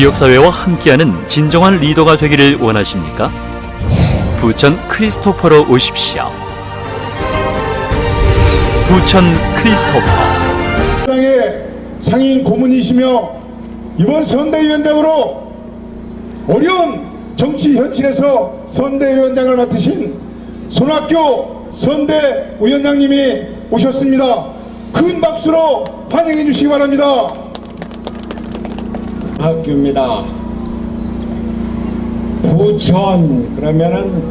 지역사회와 함께하는 진정한 리더가 되기를 원하십니까? 부천 크리스토퍼로 오십시오. 부천 크리스토퍼. 당의 상임 고문이시며 이번 선대위원장으로 어려운 정치 현실에서 선대위원장을 맡으신 손학규 선대위원장님이 오셨습니다. 큰 박수로 환영해 주시기 바랍니다. 학교입니다. 부천 그러면은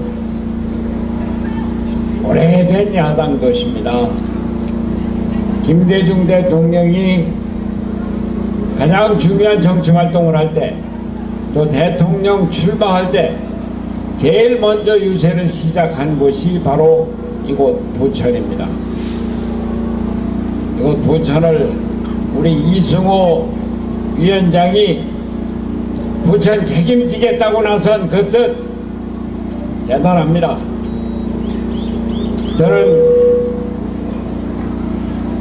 오래된 야당 것입니다. 김대중 대통령이 가장 중요한 정치 활동을 할 때, 또 대통령 출마할 때 제일 먼저 유세를 시작한 곳이 바로 이곳 부천입니다. 이곳 부천을 우리 이승호 위원장이 부천 책임지겠다고 나선 그 뜻 대단합니다. 저는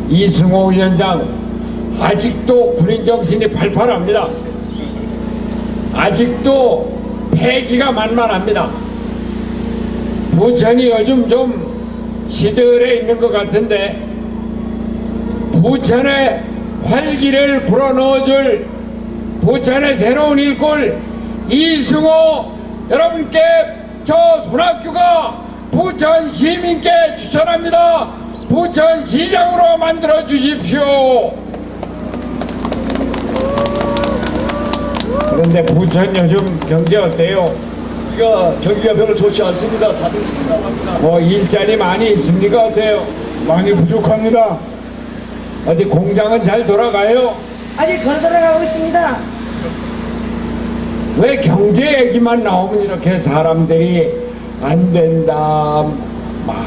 이승호 위원장 아직도 군인 정신이 팔팔합니다. 아직도 패기가 만만합니다. 부천이 요즘 좀 시들해 있는 것 같은데 부천의 활기를 불어넣어줄 부천의 새로운 일꾼 이승호 여러분께 저 손학규가 부천 시민께 추천합니다. 부천시장으로 만들어 주십시오. 그런데 부천 요즘 경제 어때요? 경기가 별로 좋지 않습니다. 다들 생각합니다. 뭐 일자리 많이 있습니까? 어때요? 많이 부족합니다. 어디 공장은 잘 돌아가요? 아직 덜 돌아가고 있습니다. 왜 경제 얘기만 나오면 이렇게 사람들이 안 된다,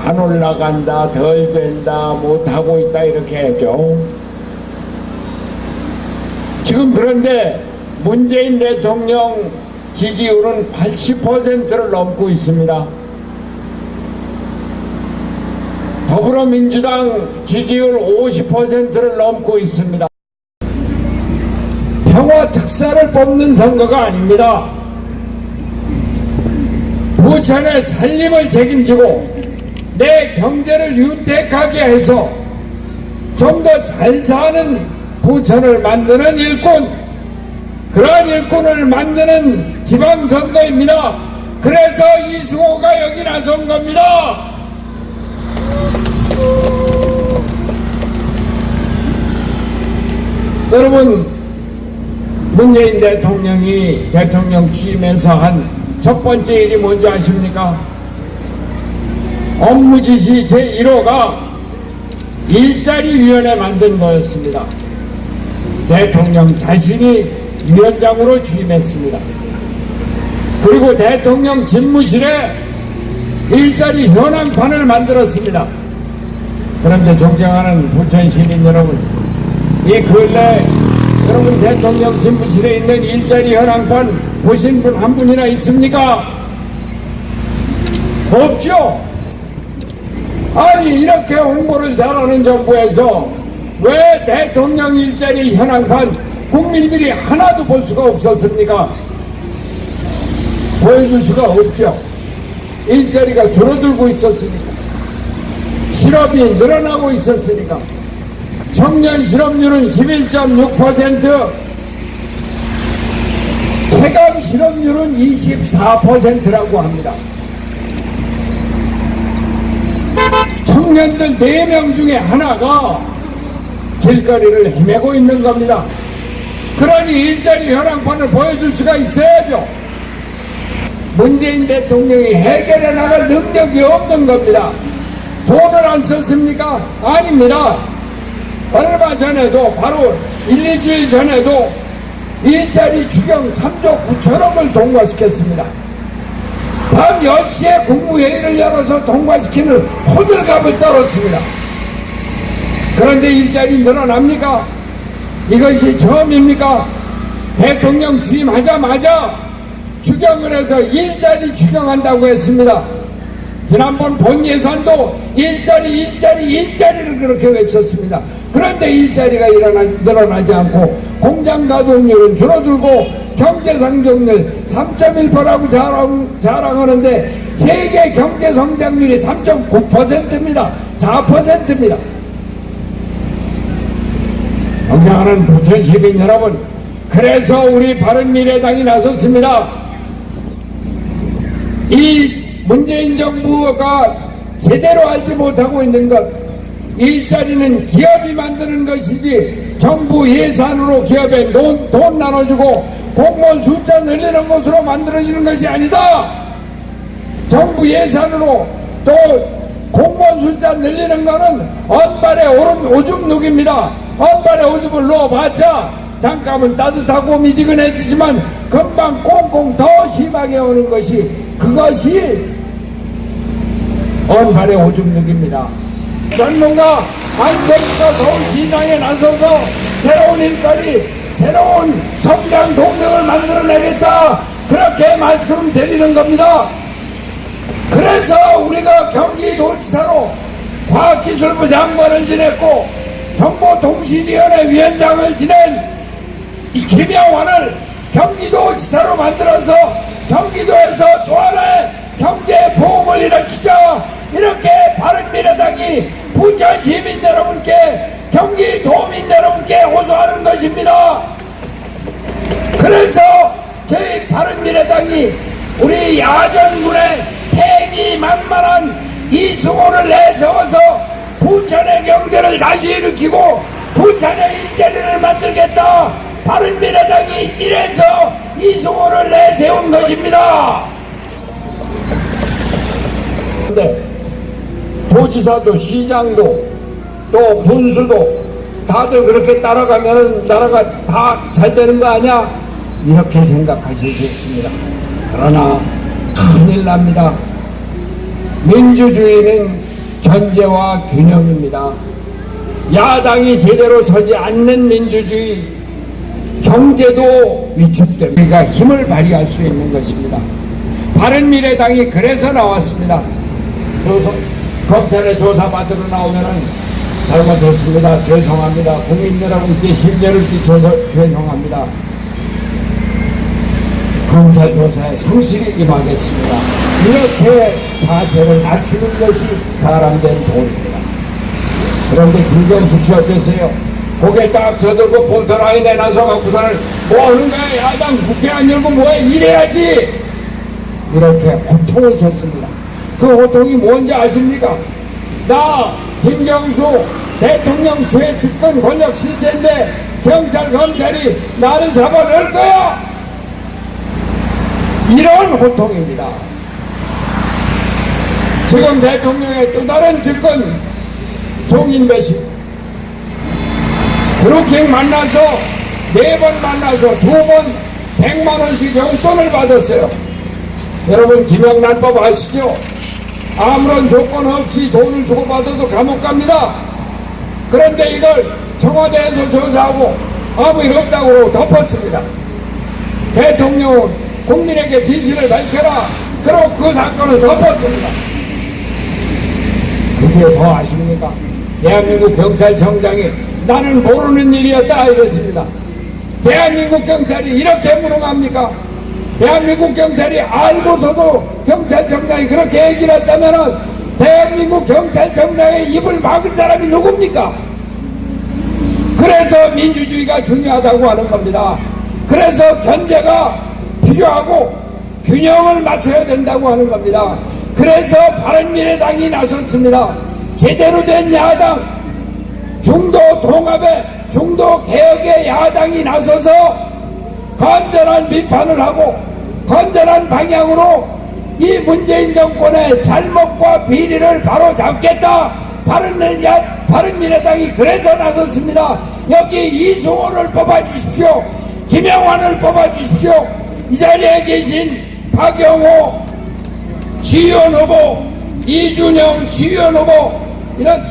안 올라간다, 덜 된다, 못하고 있다 이렇게 하죠. 지금 그런데 문재인 대통령 지지율은 80%를 넘고 있습니다. 더불어민주당 지지율 50%를 넘고 있습니다. 평화 특사를 뽑는 선거가 아닙니다. 부천의 살림을 책임지고 내 경제를 윤택하게 해서 좀 더 잘 사는 부천을 만드는 일꾼, 그런 일꾼을 만드는 지방선거입니다. 그래서 이승호가 여기 나선 겁니다. 여러분, 문재인 대통령이 대통령 취임해서 한 첫 번째 일이 뭔지 아십니까? 업무지시 제1호가 일자리위원회 만든 거였습니다. 대통령 자신이 위원장으로 취임했습니다. 그리고 대통령 집무실에 일자리 현황판을 만들었습니다. 그런데 존경하는 부천 시민 여러분, 이 근래 여러분 대통령 집무실에 있는 일자리 현황판 보신 분 한 분이나 있습니까? 없죠? 아니 이렇게 홍보를 잘하는 정부에서 왜 대통령 일자리 현황판 국민들이 하나도 볼 수가 없었습니까? 보여줄 수가 없죠. 일자리가 줄어들고 있었으니까, 실업이 늘어나고 있었으니까, 청년 실업률은 11.6%, 체감 실업률은 24%라고 합니다. 청년들 4명 중에 하나가 길거리를 헤매고 있는 겁니다. 그러니 일자리 현황판을 보여줄 수가 있어야죠. 문재인 대통령이 해결해 나갈 능력이 없는 겁니다. 돈을 안 썼습니까? 아닙니다. 얼마 전에도 바로 1, 2주일 전에도 일자리 추경 3조 9천억을 통과시켰습니다. 밤 10시에 국무회의를 열어서 통과시키는 호들갑을 떨었습니다. 그런데 일자리 늘어납니까? 이것이 처음입니까? 대통령 취임하자마자 추경을 해서 일자리 추경한다고 했습니다. 지난번 본 예산도 일자리를 그렇게 외쳤습니다. 그런데 일자리가 늘어나지 않고 공장 가동률은 줄어들고 경제 성장률 3.1%라고 자랑하는데 세계 경제 성장률이 3.9%입니다. 4%입니다. 존경하는 부천 시민 여러분, 그래서 우리 바른미래당이 나섰습니다. 이 문재인 정부가 제대로 알지 못하고 있는 것, 일자리는 기업이 만드는 것이지 정부 예산으로 기업에 돈 나눠주고 공무원 숫자 늘리는 것으로 만들어지는 것이 아니다. 정부 예산으로 또 공무원 숫자 늘리는 것은 언발에 오줌 누깁니다. 언발에 오줌을 넣어봤자 잠깐은 따뜻하고 미지근해지지만 금방 꽁꽁 더 심하게 오는 것이, 그것이 언발에 오줌 누깁니다. 전문가 안철수가 서울시장에 나서서 새로운 일거리, 새로운 성장 동력을 만들어내겠다, 그렇게 말씀드리는 겁니다. 그래서 우리가 경기도지사로 과학기술부 장관을 지냈고 정보통신위원회 위원장을 지낸 이 김영환을 경기도지사로 만들어서 경기도에서 또 하나의 경제 보험을 일으키자, 이렇게 바른미래당이 부천 시민 여러분께, 경기도민 여러분께 호소하는 것입니다. 그래서 저희 바른미래당이 우리 야전군의 패기만만한 이승호를 내세워서 부천의 경제를 다시 일으키고 부천의 일자리를 만들겠다, 바른미래당이 이래서 이승호를 내세운 것입니다. 그런데 도지사도 시장도 또 군수도 다들 그렇게 따라가면 나라가 다 잘 되는 거 아니야? 이렇게 생각하실 수 있습니다. 그러나 큰일 납니다. 민주주의는 견제와 균형입니다. 야당이 제대로 서지 않는 민주주의, 경제도 위축됩니다. 우리가 힘을 발휘할 수 있는 것입니다. 바른미래당이 그래서 나왔습니다. 검찰의 조사받으러 나오면은 잘못했습니다. 죄송합니다. 국민 여러분께 심려를 끼쳐서 죄송합니다. 검찰 조사에 성실히 임하겠습니다. 이렇게 자세를 낮추는 것이 사람된 도입니다. 그런데 김경수 씨 어땠어요? 고개 딱 서들고 폴터라인에 나서갖고서는 뭐 하는 거야? 야당 국회 안 열고 뭐해? 이래야지! 이렇게 호통을 쳤습니다. 그 호통이 뭔지 아십니까? 나 김경수 대통령 최측근 권력 실세인데 경찰 검찰이 나를 잡아낼 거야, 이런 호통입니다. 지금 대통령의 또 다른 측근 송인배 씨 드루킹 만나서 4번 만나서 2번 100만 원씩 용돈을 받았어요. 여러분 김영란법 아시죠? 아무런 조건 없이 돈을 주고받아도 감옥 갑니다. 그런데 이걸 청와대에서 조사하고 아무 일 없다고 덮었습니다. 대통령은 국민에게 진실을 밝혀라, 그러고 그 사건을 덮었습니다. 그게 더 아십니까? 대한민국 경찰청장이 나는 모르는 일이었다 이랬습니다. 대한민국 경찰이 이렇게 무능합니까? 대한민국 경찰이 알고서도 경찰청장이 그렇게 얘기를 했다면 대한민국 경찰청장의 입을 막은 사람이 누굽니까? 그래서 민주주의가 중요하다고 하는 겁니다. 그래서 견제가 필요하고 균형을 맞춰야 된다고 하는 겁니다. 그래서 바른미래당이 나섰습니다. 제대로 된 야당, 중도 통합의, 중도 개혁의 야당이 나서서 건전한 비판을 하고 건전한 방향으로 이 문재인 정권의 잘못과 비리를 바로 잡겠다. 바른미래당이 그래서 나섰습니다. 여기 이승호를 뽑아주십시오. 김영환을 뽑아주십시오. 이 자리에 계신 박영호 시의원 후보, 이준영 시의원 후보, 이런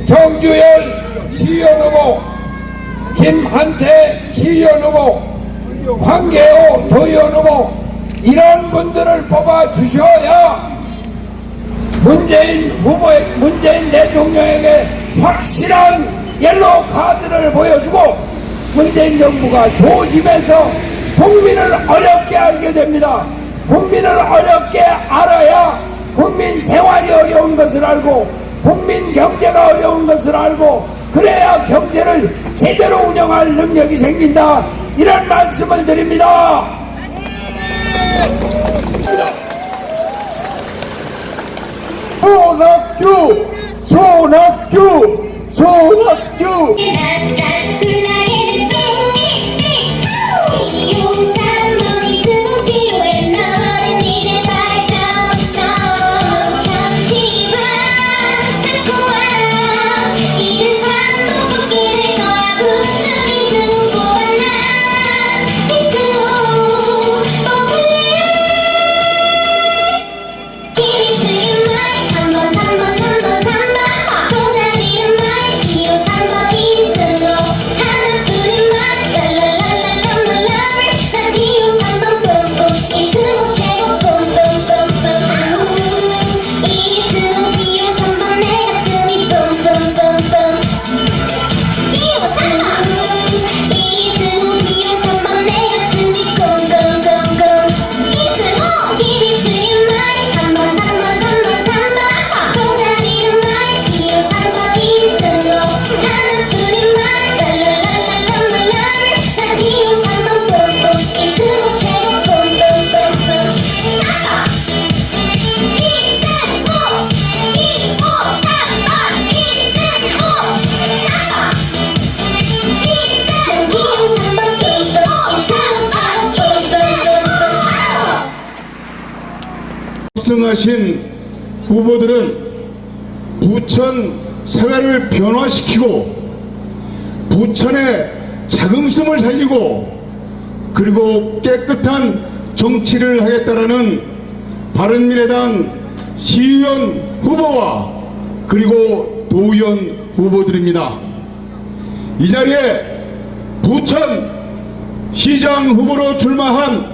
정주열 시의원 후보, 김한태 시의원 후보, 황계호 도의원 후보, 이런 분들을 뽑아주셔야 문재인 대통령에게 확실한 옐로우 카드를 보여주고 문재인 정부가 조심해서 국민을 어렵게 알게 됩니다. 국민을 어렵게 알아야 국민 생활이 어려운 것을 알고 국민 경제가 어려운 것을 알고 그래야 경제를 제대로 운영할 능력이 생긴다, 이런 말씀을 드립니다. 손학규, 손학규, 손학규. 승하신 후보들은 부천 사회를 변화시키고 부천의 자긍심을 살리고 그리고 깨끗한 정치를 하겠다라는 바른미래당 시의원 후보와 그리고 도의원 후보들입니다. 이 자리에 부천 시장 후보로 출마한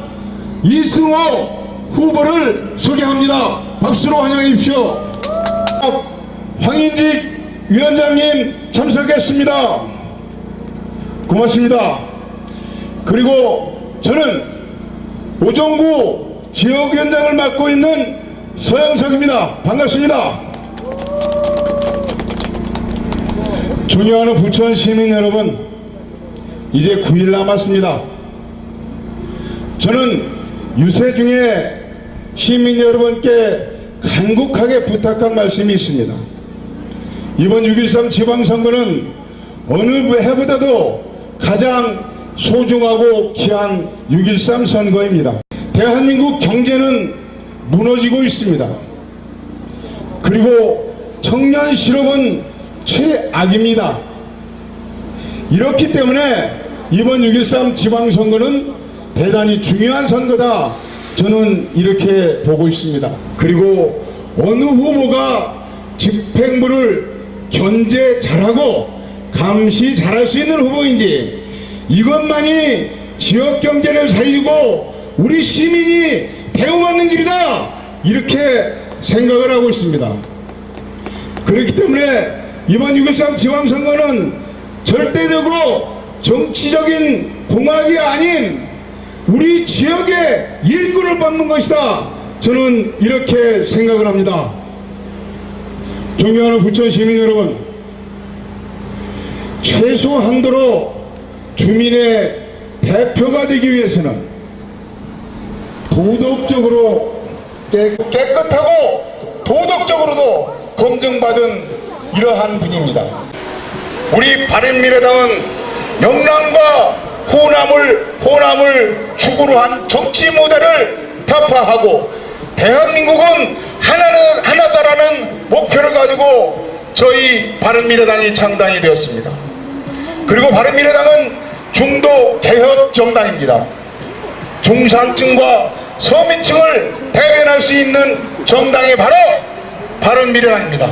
이승호 후보를 소개합니다. 박수로 환영해 주십시오. 황인직 위원장님 참석했습니다. 고맙습니다. 그리고 저는 오정구 지역위원장을 맡고 있는 서영석입니다. 반갑습니다. 존경하는 부천 시민 여러분, 이제 9일 남았습니다. 저는 유세 중에 시민 여러분께 간곡하게 부탁한 말씀이 있습니다. 이번 6.13 지방선거는 어느 해보다도 가장 소중하고 귀한 6.13 선거입니다. 대한민국 경제는 무너지고 있습니다. 그리고 청년 실업은 최악입니다. 이렇기 때문에 이번 6.13 지방선거는 대단히 중요한 선거다, 저는 이렇게 보고 있습니다. 그리고 어느 후보가 집행부를 견제 잘하고 감시 잘할 수 있는 후보인지, 이것만이 지역 경제를 살리고 우리 시민이 대우받는 길이다, 이렇게 생각을 하고 있습니다. 그렇기 때문에 이번 6.13 지방선거는 절대적으로 정치적인 공학이 아닌 우리 지역의 일꾼을 뽑는 것이다, 저는 이렇게 생각을 합니다. 존경하는 부천 시민 여러분, 최소한도로 주민의 대표가 되기 위해서는 도덕적으로 깨끗하고 도덕적으로도 검증받은 이러한 분입니다. 우리 바른미래당은 영남과 호남을 축으로 한 정치 모델을 타파하고 대한민국은 하나다라는 목표를 가지고 저희 바른미래당이 창당이 되었습니다. 그리고 바른미래당은 중도 개혁 정당입니다. 중산층과 서민층을 대변할 수 있는 정당이 바로 바른미래당입니다.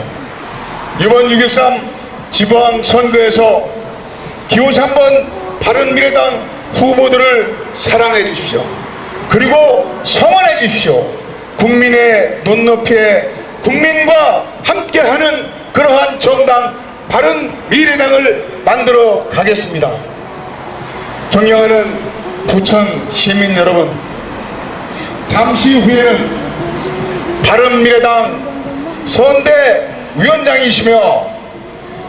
이번 6.13 지방선거에서 기호시 한번 바른미래당 후보들을 사랑해 주십시오. 그리고 성원해 주십시오. 국민의 눈높이에 국민과 함께하는 그러한 정당 바른미래당을 만들어 가겠습니다. 존경하는 부천 시민 여러분, 잠시 후에는 바른미래당 선대위원장이시며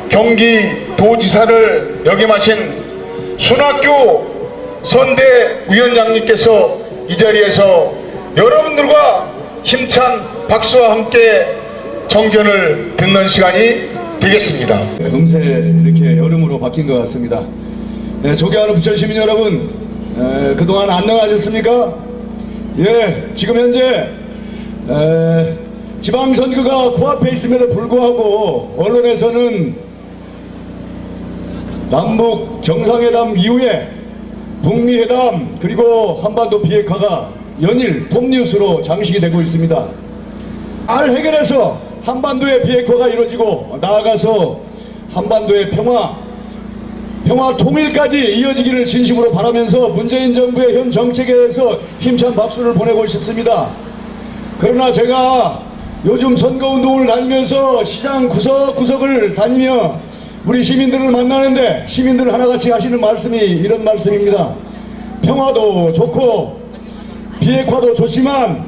경기도지사를 역임하신 손학규 선대위원장님께서 이 자리에서 여러분들과 힘찬 박수와 함께 정견을 듣는 시간이 되겠습니다. 금세 이렇게 여름으로 바뀐 것 같습니다. 네, 존경하는 부천 시민 여러분, 그동안 안녕하셨습니까? 예, 지금 현재 지방선거가 코앞에 있음에도 불구하고 언론에서는 남북 정상회담 이후에 북미회담 그리고 한반도 비핵화가 연일 톱뉴스로 장식이 되고 있습니다. 잘 해결해서 한반도의 비핵화가 이루어지고 나아가서 한반도의 평화 통일까지 이어지기를 진심으로 바라면서 문재인 정부의 현 정책에 대해서 힘찬 박수를 보내고 싶습니다. 그러나 제가 요즘 선거운동을 다니면서 시장 구석구석을 다니며 우리 시민들을 만나는데 시민들 하나같이 하시는 말씀이 이런 말씀입니다. 평화도 좋고 비핵화도 좋지만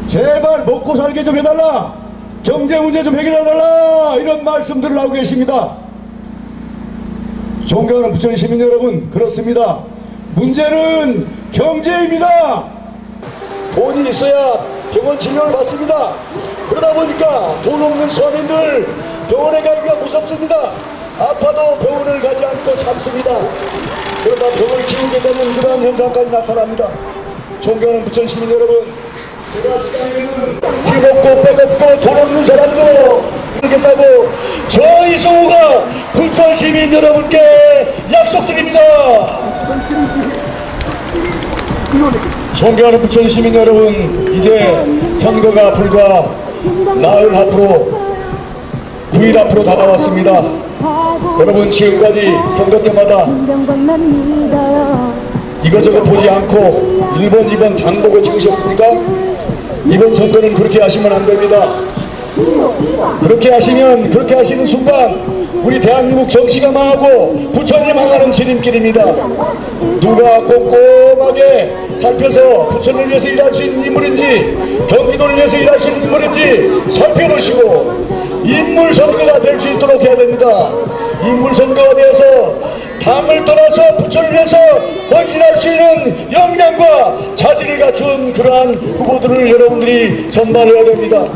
제발 먹고 살게 좀 해달라, 경제 문제 좀 해결해달라, 이런 말씀들을 하고 계십니다. 존경하는 부천 시민 여러분, 그렇습니다. 문제는 경제입니다. 돈이 있어야 병원 진료를 받습니다. 그러다 보니까 돈 없는 서민들 병원에 가기가 무섭습니다. 아파도 병원을 가지 않고 참습니다. 그러다 병을 키우게 되는 그러한 현상까지 나타납니다. 존경하는 부천 시민 여러분, 제가 시장에는 힘없고 빼없고 돈 없는 사람도 모르겠다고 저 이승우가 부천 시민 여러분께 약속드립니다. 존경하는 부천 시민 여러분, 이제 선거가 불과 나흘 앞으로 9일 앞으로 다가왔습니다. 여러분, 지금까지 선거 때마다 이거저거 보지 않고 1번 2번 장보고 찍으셨습니까? 이번 선거는 그렇게 하시면 안 됩니다. 그렇게 하시는 순간 우리 대한민국 정치가 망하고 부천이 망하는 지름길입니다. 누가 꼼꼼하게 살펴서 부천을 위해서 일할 수 있는 인물인지 경기도를 위해서 일할 수 있는 인물인지 살펴보시고 인물 선거가 될 수 있도록 해야 됩니다. 인물 선거가 되어서 당을 떠나서 부천을 위해서 헌신할 수 있는 역량과 자질을 갖춘 그러한 후보들을 여러분들이 전달해야 됩니다.